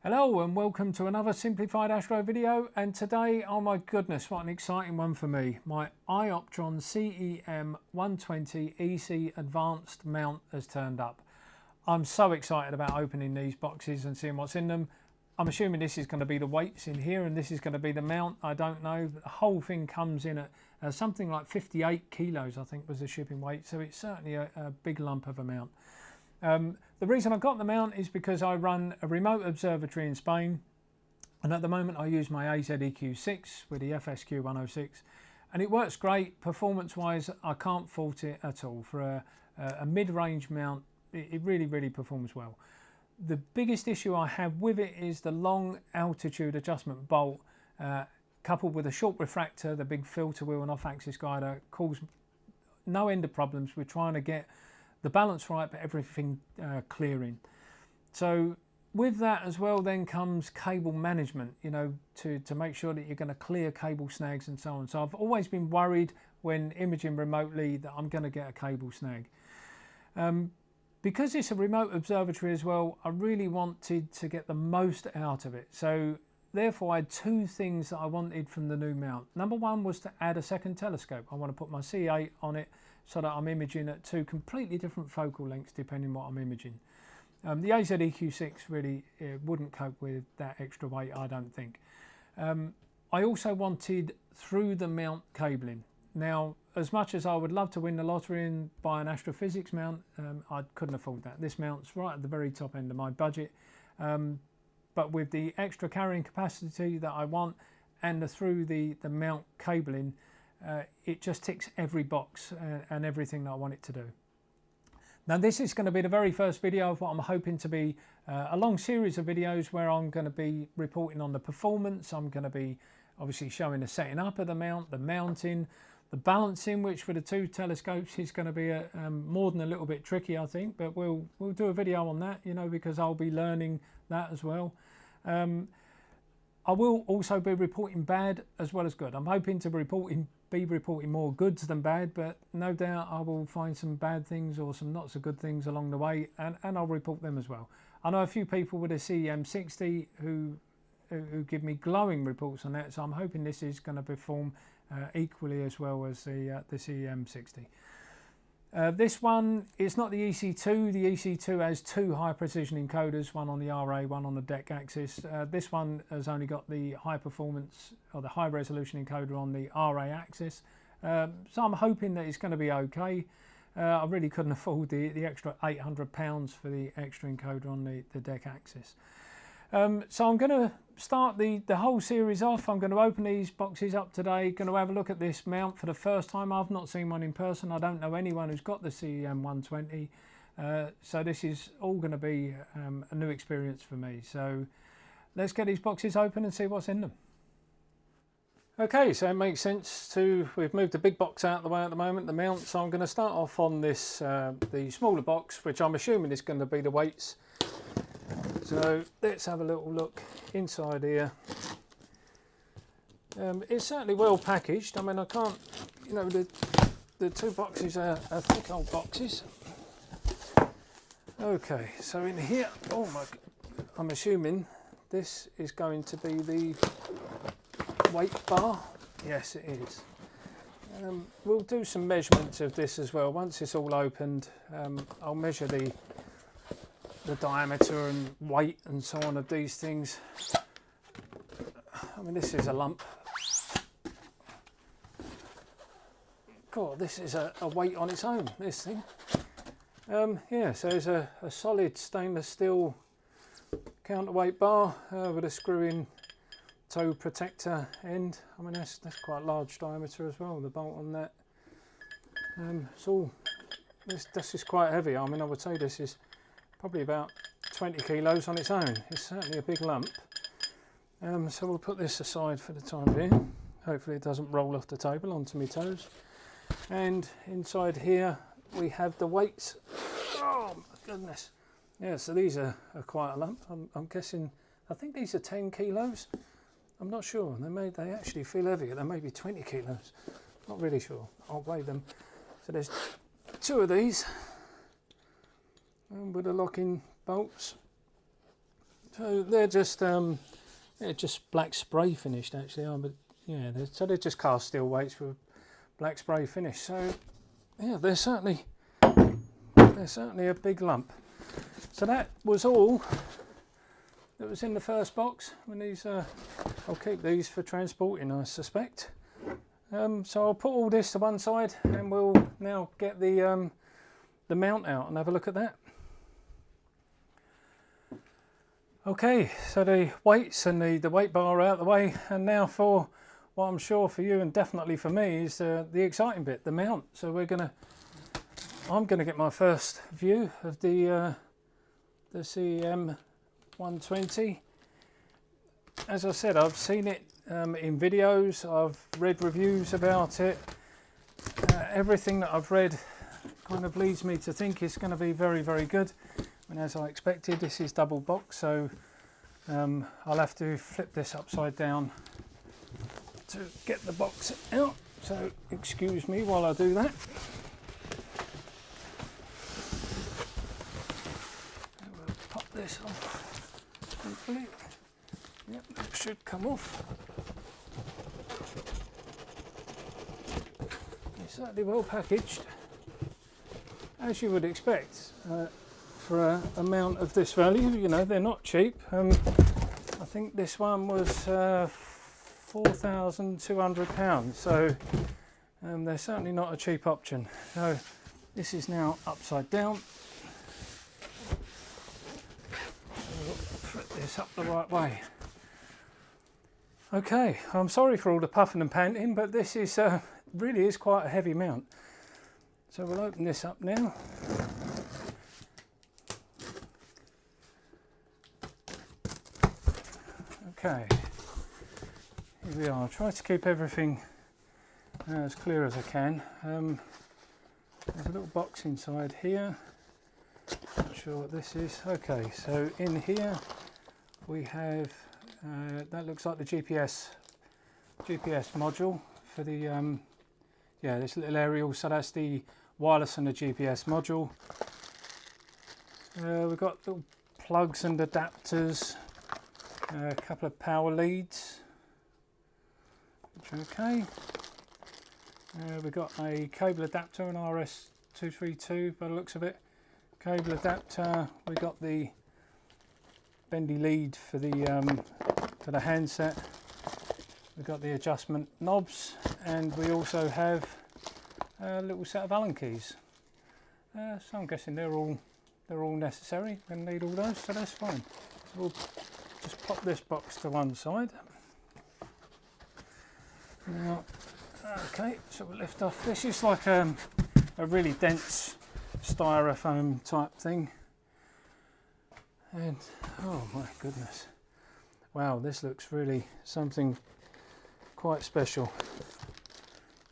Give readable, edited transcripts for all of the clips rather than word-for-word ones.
Hello and welcome to another simplified Astro video, and today, oh my goodness, what an exciting one for me. My iOptron CEM120 EC Advanced mount has turned up. I'm so excited about opening these boxes and seeing what's in them. I'm assuming this is going to be the weights in here and this is going to be the mount. I don't know. The whole thing comes in at something like 58 kilos, I think was the shipping weight. So it's certainly a big lump of a mount. The reason I got the mount is because I run a remote observatory in Spain, and at the moment I use my AZEQ6 with the FSQ106, and it works great. Performance wise, I can't fault it at all. For a mid-range mount, it really performs well. The biggest issue I have with it is the long altitude adjustment bolt, coupled with a short refractor, the big filter wheel and off-axis guider, cause no end of problems with trying to get the balance right but everything clearing. So with that as well then comes cable management, you know, to make sure that you're going to clear cable snags and so on. So I've always been worried when imaging remotely that I'm going to get a cable snag. Because it's a remote observatory as well, I really wanted to get the most out of it. So therefore I had two things that I wanted from the new mount. Number one was to add a second telescope. I want to put my C8 on it so that I'm imaging at two completely different focal lengths depending what I'm imaging. The AZEQ6 really wouldn't cope with that extra weight, I don't think. I also wanted through the mount cabling. Now, as much as I would love to win the lottery and buy an astrophysics mount, I couldn't afford that. This mount's right at the very top end of my budget. But with the extra carrying capacity that I want and through the mount cabling, it just ticks every box and everything that I want it to do. Now this is going to be the very first video of what I'm hoping to be a long series of videos where I'm going to be reporting on the performance. I'm going to be obviously showing the setting up of the mount, the mounting, the balancing, which with the two telescopes is going to be more than a little bit tricky, I think, but we'll do a video on that, you know, because I'll be learning that as well. I will also be reporting bad as well as good. I'm hoping to be reporting more goods than bad, but no doubt I will find some bad things or some not so good things along the way, and I'll report them as well. I know a few people with a CEM60 who give me glowing reports on that, so I'm hoping this is going to perform equally as well as the CEM60. This one is not the EC2. The EC2 has two high precision encoders, one on the RA, one on the deck axis. This one has only got the high performance or the high resolution encoder on the RA axis. So I'm hoping that it's going to be okay. I really couldn't afford the extra £800 for the extra encoder on the deck axis. So I'm going to start the whole series off. I'm going to open these boxes up today, going to have a look at this mount for the first time. I've not seen one in person. I don't know anyone who's got the CEM120, so this is all going to be a new experience for me. So let's get these boxes open and see what's in them. Okay, so it makes sense we've moved the big box out of the way at the moment, the mount, so I'm going to start off on this, the smaller box, which I'm assuming is going to be the weights. So let's have a little look inside here. It's certainly well packaged. I mean, I can't, you know, the two boxes are thick old boxes. Okay, so in here, oh my, I'm assuming this is going to be the weight bar. Yes, it is. We'll do some measurements of this as well. Once it's all opened, I'll measure the diameter and weight and so on of these things. I mean, this is a lump. God, this is a weight on its own, this thing. Yeah, so it's a solid stainless steel counterweight bar with a screw-in toe protector end. I mean, that's quite large diameter as well, the bolt on that. This is quite heavy. I mean, I would say this is probably about 20 kilos on its own. It's certainly a big lump. So we'll put this aside for the time being. Hopefully it doesn't roll off the table onto my toes. And inside here we have the weights. Oh my goodness. Yeah, so these are quite a lump. I'm guessing, I think these are 10 kilos. I'm not sure. They actually feel heavier. They may be 20 kilos. Not really sure. I'll weigh them. So there's two of these. With the locking bolts. So they're just black spray finished actually. But yeah, they're just cast steel weights with black spray finish. So yeah, they're certainly a big lump. So that was all that was in the first box. When these, I'll keep these for transporting, I suspect. So I'll put all this to one side, and we'll now get the mount out and have a look at that. Okay, so the weights and the weight bar are out of the way, and now for what I'm sure for you and definitely for me is the exciting bit, the mount. So I'm gonna get my first view of the CEM120. As I said, I've seen it in videos, I've read reviews about it. Everything that I've read kind of leads me to think it's going to be very, very good. And as I expected, this is double box, so I'll have to flip this upside down to get the box out. So excuse me while I do that. This off, hopefully. Yep, that should come off. It's certainly well packaged, as you would expect for a mount of this value. You know, they're not cheap. I think this one was £4,200, so they're certainly not a cheap option. So this is now upside down. Flip this up the right way. Okay, I'm sorry for all the puffing and panting, but this is really is quite a heavy mount. So we'll open this up now. Okay, here we are. I'll try to keep everything as clear as I can. There's a little box inside here. Not sure what this is. Okay, so in here we have that looks like the GPS module for the yeah, this little aerial. So that's the wireless and the GPS module. We've got little plugs and adapters, a couple of power leads, which are okay. We've got a cable adapter, an RS232 by the looks of it. Cable adapter. We got the bendy lead for the handset. We've got the adjustment knobs, and we also have a little set of Allen keys. So I'm guessing they're all necessary. We're going to need all those, so that's fine. So we'll just pop this box to one side. Now, okay, so we'll lift off. This is like a really dense styrofoam type thing, and oh my goodness, wow, this looks really something quite special.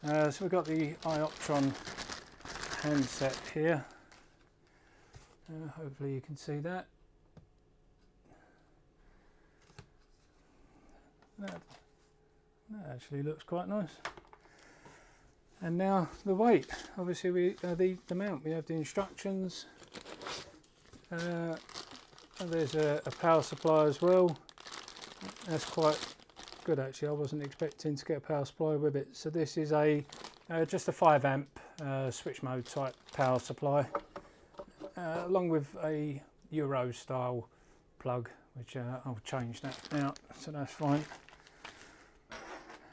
So we've got the iOptron handset here. Hopefully you can see that. That actually looks quite nice. And now the weight. Obviously the mount, we have the instructions. And there's a power supply as well. That's quite good actually. I wasn't expecting to get a power supply with it. So this is just a 5 amp switch mode type power supply, along with a Euro style plug, which I'll change that out, so that's fine.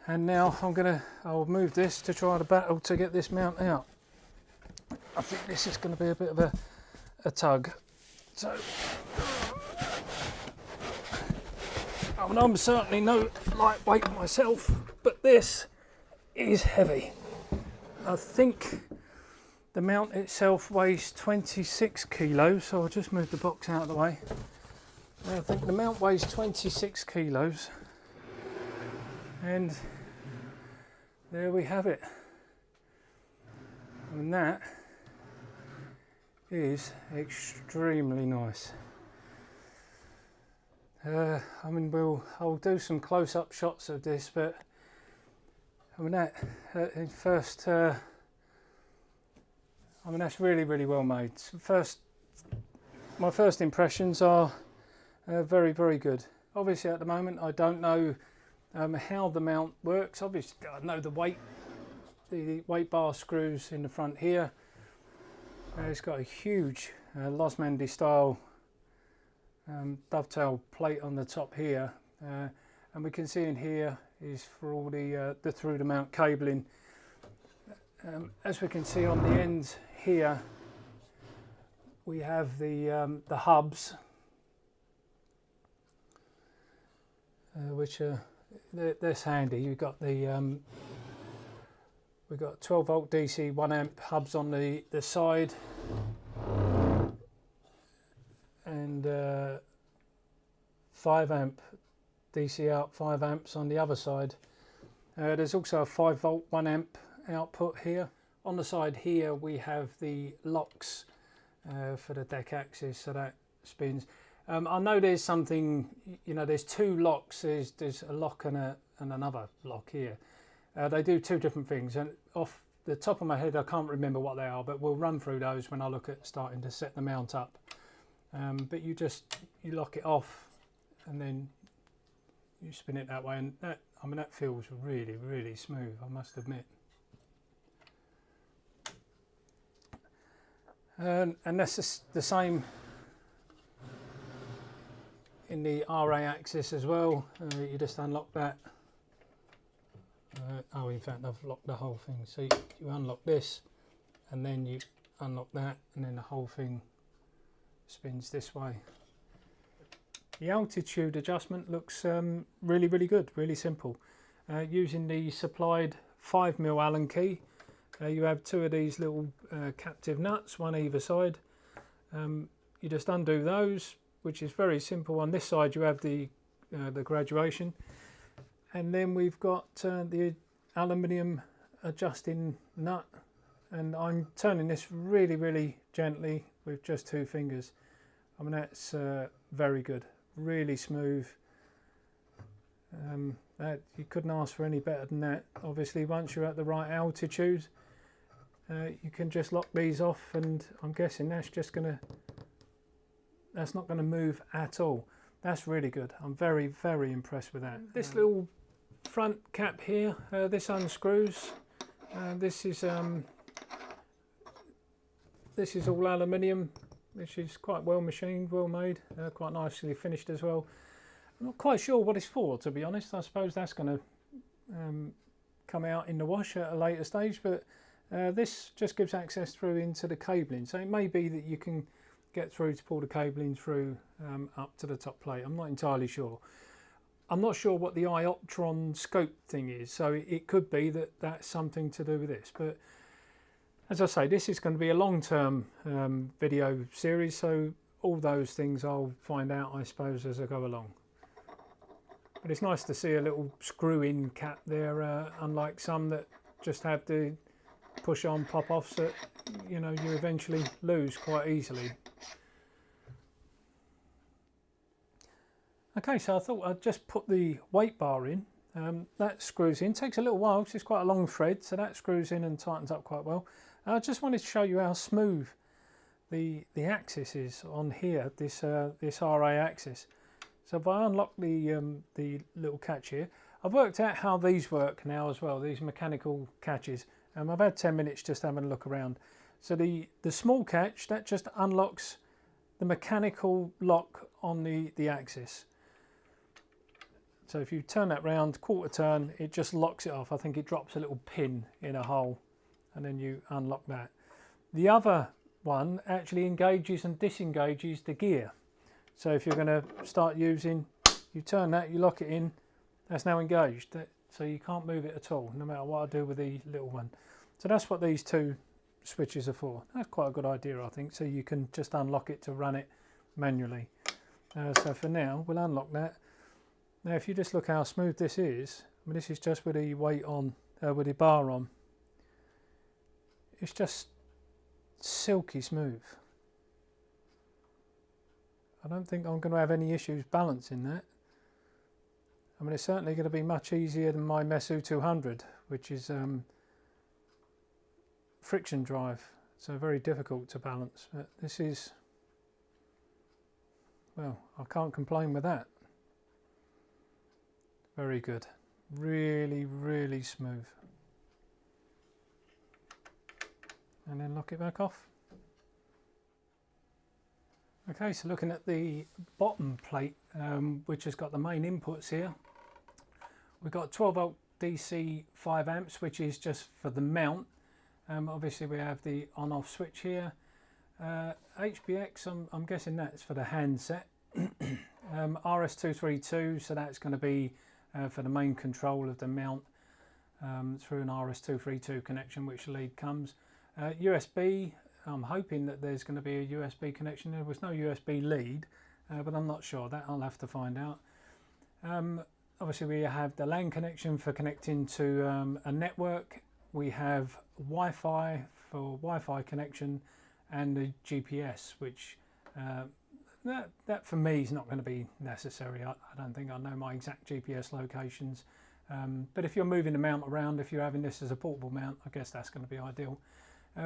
And now I'll move this to try to battle to get this mount out. I think this is going to be a bit of a tug. So I mean, I'm certainly no lightweight myself, but this is heavy. I think the mount itself weighs 26 kilos, so I'll just move the box out of the way. I think the mount weighs 26 kilos, and there we have it. And that is extremely nice. I mean, I'll do some close-up shots of this, but I mean that in first. I mean, that's really, really well made. My first impressions are Very, very good. Obviously at the moment I don't know how the mount works. Obviously I know the weight bar screws in the front here. It's got a huge Losmandy style dovetail plate on the top here, and we can see in here is for all the through the mount cabling. As we can see on the ends here, we have the hubs, which are that's handy. You've got the we've got 12 volt DC 1 amp hubs on the side, and 5 amp DC out, 5 amps on the other side. There's also a 5 volt 1 amp output here. On the side here we have the locks for the deck axis, so that spins. I know there's something, you know, there's 2 locks, there's a lock and another lock here. They do 2 different things, and off the top of my head I can't remember what they are, but we'll run through those when I look at starting to set the mount up. But you lock it off and then you spin it that way, and that, I mean, that feels really, really smooth, I must admit. And that's just the same in the RA axis as well. You just unlock that. Oh, in fact I've locked the whole thing. So you unlock this and then you unlock that, and then the whole thing spins this way. The altitude adjustment looks really, really good, really simple. Using the supplied 5mm Allen key, you have 2 of these little captive nuts, one either side. You just undo those, which is very simple. On this side you have the graduation, and then we've got the aluminium adjusting nut, and I'm turning this really, really gently with just 2 fingers. I mean, that's very good, really smooth. That, you couldn't ask for any better than that. Obviously once you're at the right altitude, you can just lock these off, and I'm guessing that's not going to move at all. That's really good. I'm very, very impressed with that. This little front cap here, this unscrews. This is all aluminium, which is quite well machined, well made, quite nicely finished as well. I'm not quite sure what it's for, to be honest. I suppose that's going to come out in the wash at a later stage, but this just gives access through into the cabling. So it may be that you can get through to pull the cabling through up to the top plate. I'm not entirely sure. I'm not sure what the iOptron scope thing is, so it could be that that's something to do with this. But as I say, this is going to be a long-term video series, so all those things I'll find out, I suppose, as I go along. But it's nice to see a little screw-in cap there, unlike some that just have the push-on pop-offs that, you know, you eventually lose quite easily. Okay, so I thought I'd just put the weight bar in. That screws in. Takes a little while because it's quite a long thread, so that screws in and tightens up quite well. I just wanted to show you how smooth the axis is on here, this RA axis. So if I unlock the little catch here, I've worked out how these work now as well, these mechanical catches. I've had 10 minutes just having a look around. So the small catch, that just unlocks the mechanical lock on the axis. So if you turn that round, quarter turn, it just locks it off. I think it drops a little pin in a hole, and then you unlock that. The other one actually engages and disengages the gear. So if you're going to start using, you turn that, you lock it in, that's now engaged. So you can't move it at all, no matter what I do with the little one. So that's what these 2 switches are for. That's quite a good idea, I think. So you can just unlock it to run it manually. So for now, we'll unlock that. Now, if you just look how smooth this is, I mean, this is just with the weight on, with the bar on. It's just silky smooth. I don't think I'm going to have any issues balancing that. I mean, it's certainly going to be much easier than my Mesu 200, which is friction drive, so very difficult to balance. But this is, Well, I can't complain with that. Very good. Really, really smooth. And then lock it back off. Okay, so looking at the bottom plate, which has got the main inputs here, we've got 12 volt DC 5 amps, which is just for the mount. Obviously we have the on-off switch here. HBX, I'm guessing that's for the handset. RS232, so that's going to be for the main control of the mount through an RS232 connection, which lead comes. USB, I'm hoping that there's going to be a USB connection. There was no USB lead, but I'm not sure. That I'll have to find out. Obviously we have the LAN connection for connecting to a network. We have Wi-Fi for Wi-Fi connection, and the GPS, which that for me is not going to be necessary. I don't think I know my exact GPS locations, but if you're moving the mount around, if you're having this as a portable mount, I guess that's going to be ideal.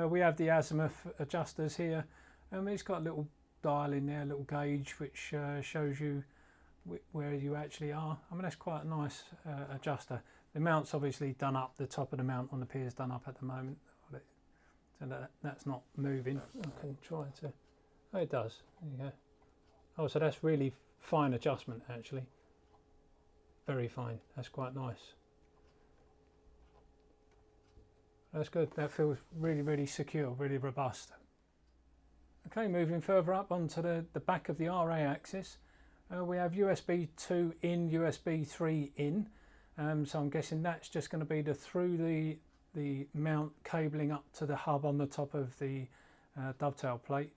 We have the azimuth adjusters here. It's got a little dial in there, a little gauge, which shows you where you actually are. I mean, that's quite a nice adjuster. The mount's obviously done up, the top of the mount on the pier is done up at the moment, so that's not moving. I can try to, oh, it does, there you go. Oh, so that's really fine adjustment actually. Very fine, that's quite nice. That's good, that feels really, really secure, really robust. Okay, moving further up onto the back of the RA axis, we have USB 2 in, USB 3 in. So I'm guessing that's just going to be through the mount cabling up to the hub on the top of the dovetail plate.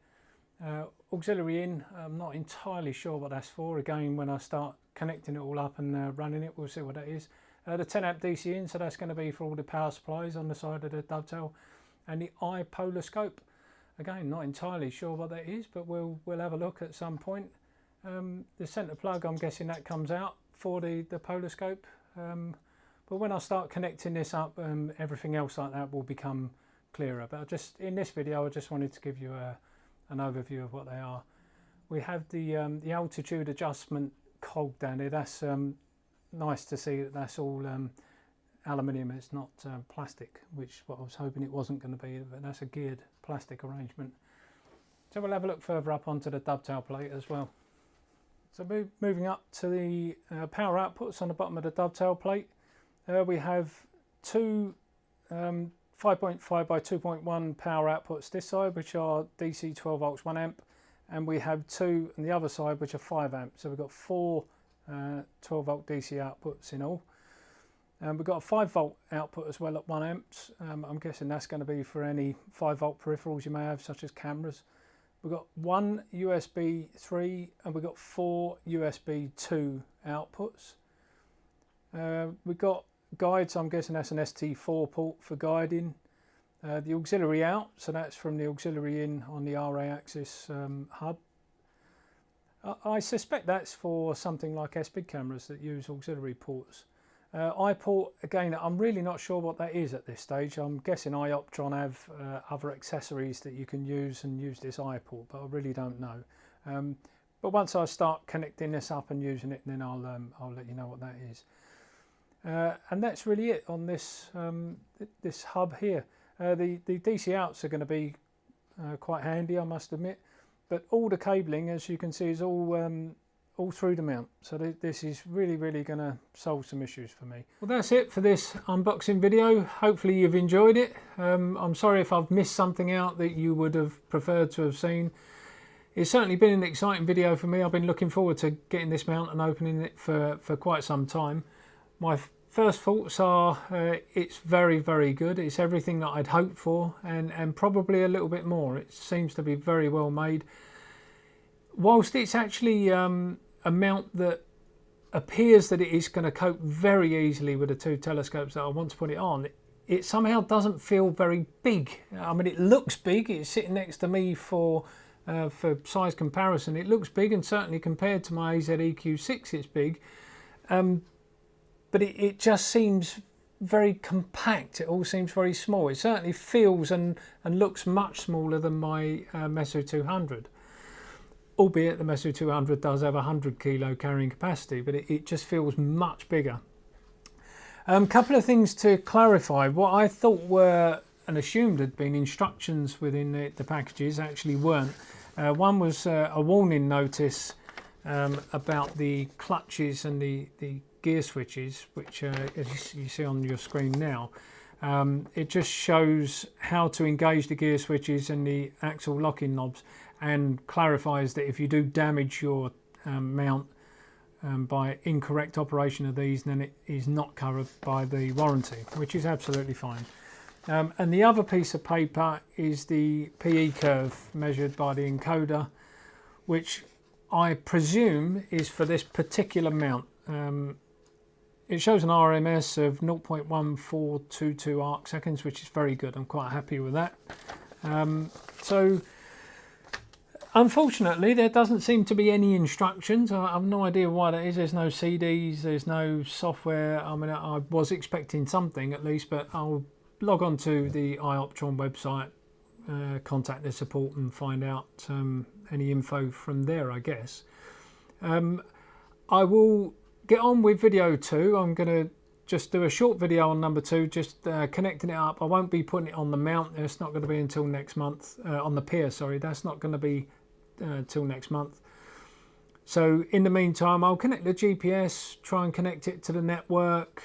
Auxiliary in, I'm not entirely sure what that's for. Again, when I start connecting it all up and running it, we'll see what that is. The 10 amp DC in, so that's going to be for all the power supplies on the side of the dovetail. And the iPolar scope, again, not entirely sure what that is, but we'll have a look at some point. The centre plug, I'm guessing that comes out for the polar scope. But when I start connecting this up, everything else like that will become clearer. But in this video, I just wanted to give you an overview of what they are. We have the altitude adjustment cog down here. That's nice to see that that's all aluminium. It's not plastic, which what I was hoping it wasn't going to be. But that's a geared plastic arrangement. So we'll have a look further up onto the dovetail plate as well. So moving up to the power outputs on the bottom of the dovetail plate, we have two 5.5 by 2.1 power outputs this side, which are DC 12 volts 1 amp, and we have two on the other side which are 5 amps. So we've got four 12 volt DC outputs in all. We've got a 5 volt output as well at 1 amps. I'm guessing that's going to be for any 5 volt peripherals you may have, such as cameras. We've got one USB 3 and we've got 4 USB 2 outputs. We've got guides, I'm guessing that's an ST4 port for guiding. The auxiliary out, so that's from the auxiliary in on the RA axis hub. I suspect that's for something like S-Big cameras that use auxiliary ports. iPort, again, I'm really not sure what that is at this stage. I'm guessing iOptron have other accessories that you can use and use this iPort, but I really don't know. But once I start connecting this up and using it, then I'll let you know what that is. And that's really it on this this hub here. The DC outs are going to be quite handy, I must admit, but all the cabling, as you can see, is all through the mount, so this is really going to solve some issues for me. Well, that's it for this unboxing video. Hopefully you've enjoyed it. I'm sorry if I've missed something out that you would have preferred to have seen. It's certainly been an exciting video for me. I've been looking forward to getting this mount and opening it for quite some time. My first thoughts are it's very good. It's everything that I'd hoped for, and probably a little bit more. It seems to be very well made. Whilst it's actually a mount that appears that it is going to cope very easily with the two telescopes that I want to put it on, it somehow doesn't feel very big. I mean, it looks big. It's sitting next to me for size comparison. It looks big, and certainly compared to my AZ-EQ6 it's big. But it just seems very compact. It all seems very small. It certainly feels and looks much smaller than my Meso 200. albeit the Mesu 200 does have 100 kilo carrying capacity, but it just feels much bigger. Couple of things to clarify. What I thought were and assumed had been instructions within the packages actually weren't. One was a warning notice about the clutches and the gear switches, which as you see on your screen now. It just shows how to engage the gear switches and the axle locking knobs, and clarifies that if you do damage your mount by incorrect operation of these, then it is not covered by the warranty, which is absolutely fine. And the other piece of paper is the PE curve measured by the encoder, which I presume is for this particular mount. It shows an RMS of 0.1422 arc seconds, which is very good. I'm quite happy with that. So unfortunately, there doesn't seem to be any instructions. I have no idea why that is. There's no CDs, there's no software. I mean, I was expecting something at least, but I'll log on to the iOptron website, contact their support and find out any info from there, I guess. I will get on with video 2. I'm going to just do a short video on number 2, just connecting it up. I won't be putting it on the mount. It's not going to be until next month. On the pier, sorry. That's not going to be till next month. So in the meantime, I'll connect the GPS, try and connect it to the network,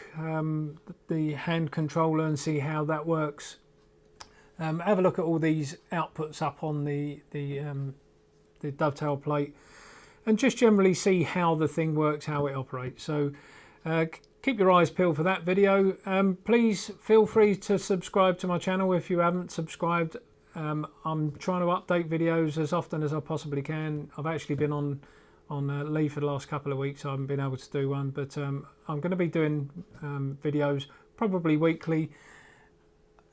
the hand controller, and see how that works. Have a look at all these outputs up on the dovetail plate, and just generally see how the thing works, how it operates. So keep your eyes peeled for that video. Please feel free to subscribe to my channel if you haven't subscribed. I'm trying to update videos as often as I possibly can. I've actually been on leave for the last couple of weeks, so I haven't been able to do one, but I'm going to be doing videos probably weekly.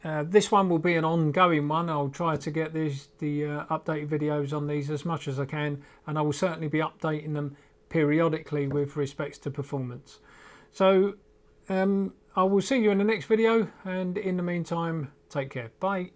This one will be an ongoing one. I'll try to get the updated videos on these as much as I can, and I will certainly be updating them periodically with respects to performance. So I will see you in the next video, and in the meantime, take care. Bye.